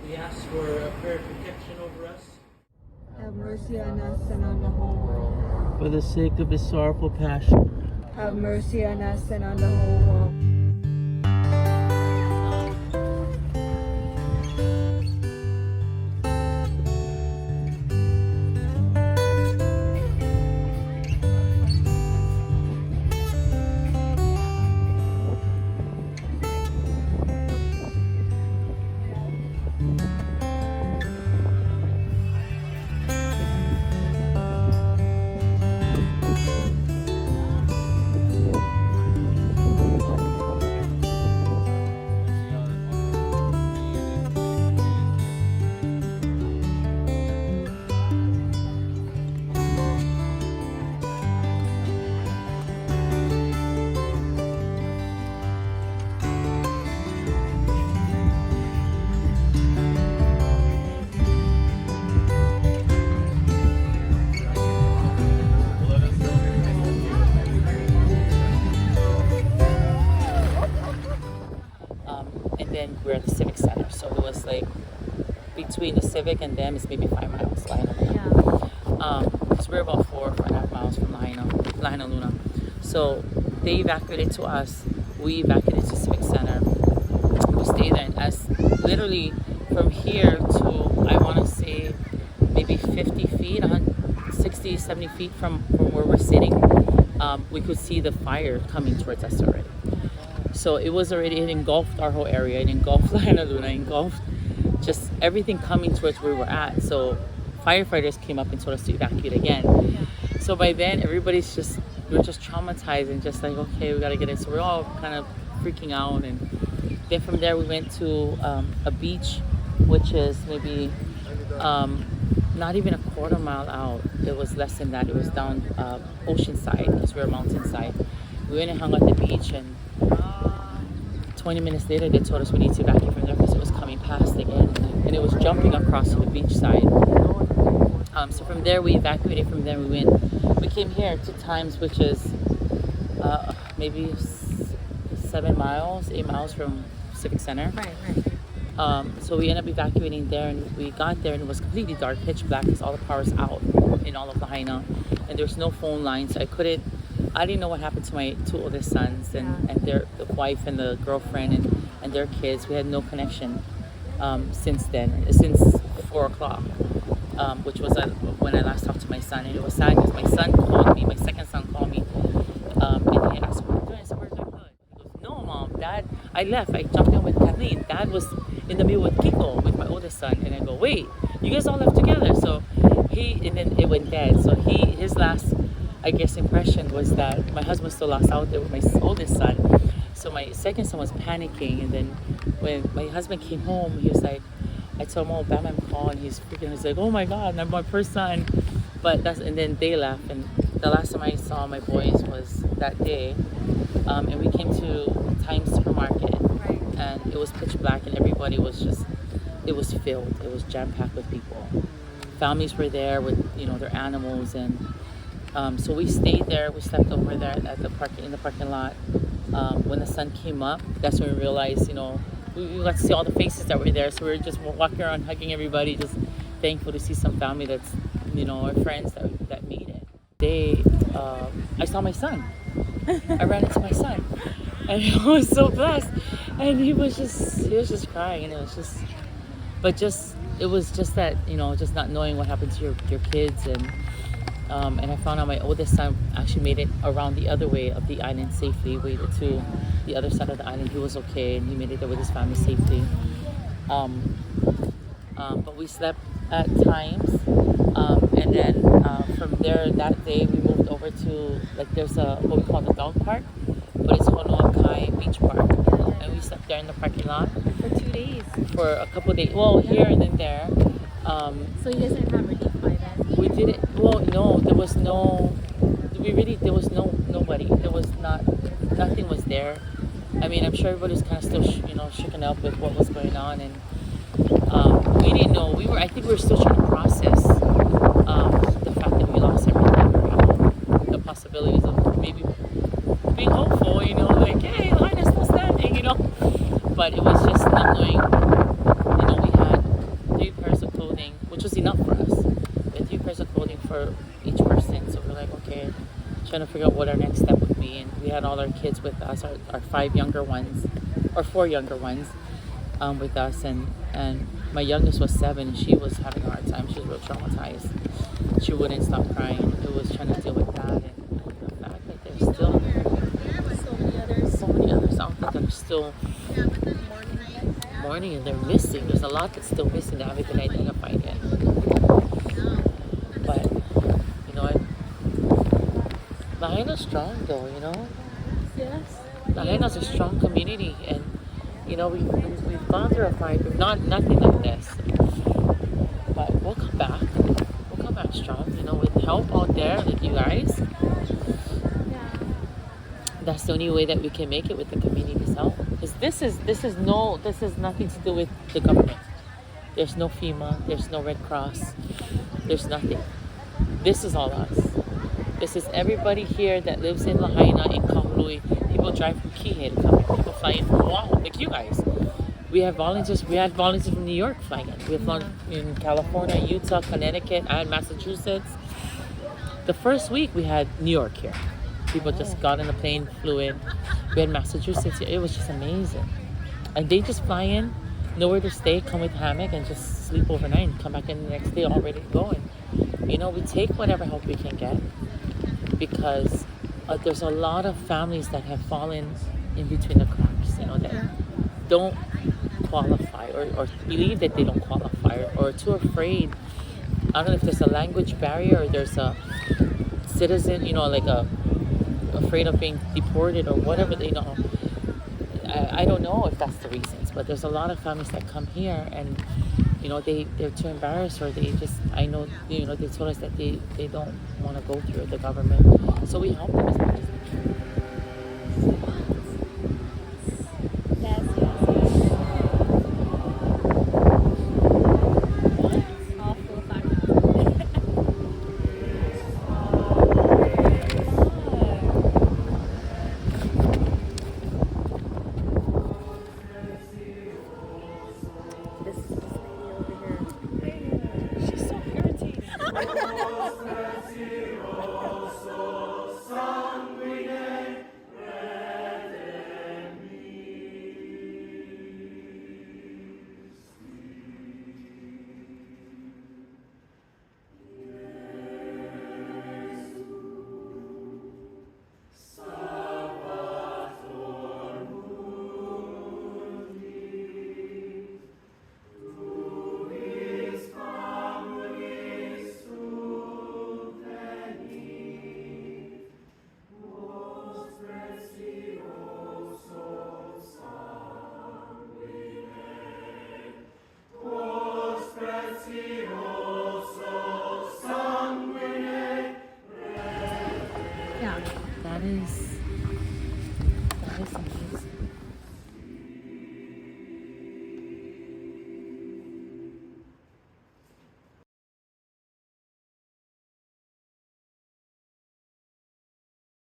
We ask for a prayer of protection over us. Have mercy on us and on the whole world. For the sake of his sorrowful passion. Have mercy on us and on the whole world. And we're at the Civic Center, so it was like between the Civic and them is maybe 5 miles, Lahaina. Because we're about 4.5 miles from Lahaina Luna. So they evacuated to us, we evacuated to Civic Center. We stayed there, and as literally from here to, I want to say maybe 50 feet, 60, 70 feet from where we're sitting, we could see the fire coming towards us already. So it was already, it engulfed our whole area, it engulfed Lahaina Luna, engulfed just everything coming towards where we were at. So firefighters came up and told us to evacuate again. So by then, we were just traumatized and just like, okay, we gotta get in. So we're all kind of freaking out. And then from there, we went to a beach, which is maybe not even a quarter mile out. It was less than that. It was down oceanside, because we're a mountainside. We went and hung out at the beach, and 20 minutes later, they told us we need to evacuate from there because it was coming past again, and it was jumping across to the beach side. So from there, we evacuated. From there, we came here 2 times, which is maybe 8 miles from Civic Center. Right. So we ended up evacuating there, and we got there, and it was completely dark, pitch black, because all the power was out in all of Lahaina, and there was no phone line, so I didn't know what happened to my 2 oldest sons and the wife and the girlfriend and their kids. We had no connection since then, since 4 o'clock, which was when I last talked to my son. And it was sad because my son called me, my second son called me, and he asked, "What are you doing?" I said, "We're doing good." He goes, "No, Mom, Dad, I left. I jumped in with Kathleen. Dad was in the middle with Kiko, with my oldest son." And I go, "Wait, you guys all left together?" So and then it went dead. So his last, I guess, impression was that my husband still lost out there with my oldest son. So my second son was panicking, and then when my husband came home, he was like, I told him, "Oh, Batman called," and he's freaking, he's like, "Oh my God, I'm my first son." And then they left, and the last time I saw my boys was that day, and we came to Times Supermarket, and it was pitch black, and everybody was it was filled, it was jam-packed with people. Families were there with, their animals, and so we stayed there. We slept over there at in the parking lot. When the sun came up, that's when we realized, we got to see all the faces that were there. So we were just walking around hugging everybody, just thankful to see some family that's, our friends that made it. I saw my son. I ran into my son, and I was so blessed. And he was just crying, and it was just that, just not knowing what happened to your kids. And I found out my oldest son actually made it around the other way of the island safely, waded to the other side of the island. He was okay, and he made it there with his family safely. But we slept at Times, and then from there that day we moved over to, there's what we call the dog park, but it's Honokowai Beach Park, and we slept there in the parking lot For 2 days. for a couple of days. Well, here and then there. So you guys didn't have relief by then? We did it. Well, no, there was nobody. There was nothing was there. I mean, I'm sure everybody was kind of still, shaken up with what was going on, and we didn't know. I think we were still trying to process the fact that we lost everything. The possibilities of maybe being hopeful, like, hey, the line is still standing, But it was just not knowing. We had trying to figure out what our next step would be. And we had all our kids with us, our 5 younger ones, or 4 younger ones with us. And my youngest was 7, and she was having a hard time. She was real traumatized. She wouldn't stop crying. It was trying to deal with that. And the fact that there's still so many others out there that are still mourning and they're missing. There's a lot that's still missing that haven't been identified yet. But, you know, Lahaina's strong though, you know? Yes. Lahaina's a strong community, and, you know, we've gone through a fight, but nothing like this. But we'll come back. We'll come back strong, you know, with help out there, like you guys. That's the only way that we can make it with the community's help. Because this is nothing to do with the government. There's no FEMA, there's no Red Cross, there's nothing. This is all us. This is everybody here that lives in Lahaina, in Kahului. People drive from Kihei to come here. People fly in from Oahu, like you guys. We have volunteers. We had volunteers from New York flying in. We have flown in California, Utah, Connecticut, and Massachusetts. The first week we had New York here. People just got on the plane, flew in. We had Massachusetts here. It was just amazing. And they just fly in, nowhere to stay, come with a hammock and just sleep overnight and come back in the next day all ready to go. And, you know, we take whatever help we can get, because there's a lot of families that have fallen in between the cracks, you know, that don't qualify or believe that they don't qualify or are too afraid. I don't know if there's a language barrier or there's a citizen, you know, like afraid of being deported or whatever, you know. I don't know if that's the reasons, but there's a lot of families that come here and, you know, they're too embarrassed, or they just, I know, you know, they told us that they don't want to go through the government. So we help them as much as we can. That is